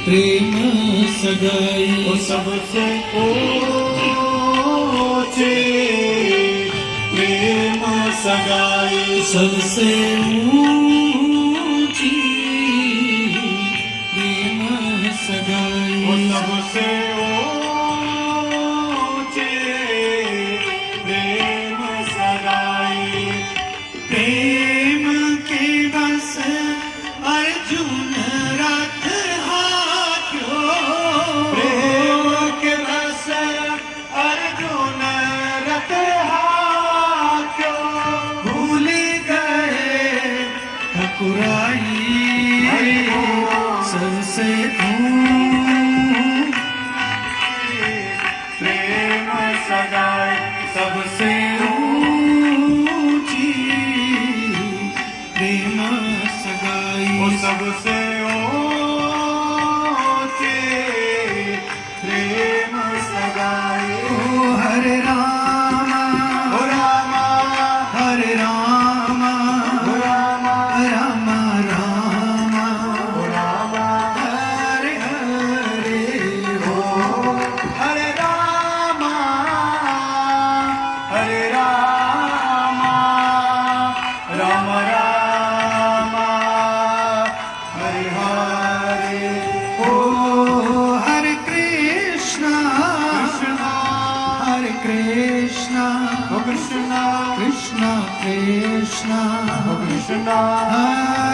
प्रेम सगाई वो सबसे ऊंची प्रेम सगाई सबसे ऊंची प्रेम सगाई वो सबसे ऊंची प्रेम सगाई प्रेम के बस अर्जुन रथ हाक्यो प्रेम के रस अर्जुन रथ हाक्यो भूल गए ठकुराई सबसे प्रेम सगाई सबसे ऊंची प्रेम सगाई वो सबसे ऊंची प्रेम सगाई ओ हरे रामा ओ रामा हरे रामा ओ रामा रामा रामा ओ रामा हरे हरे ओ हरे रामा हरे रामा राम राम हरे हरे ओ हरे कृष्णा कृष्णा हरे कृष्णा ओ कृष्णा कृष्णा कृष्णा ओ कृष्णा हरे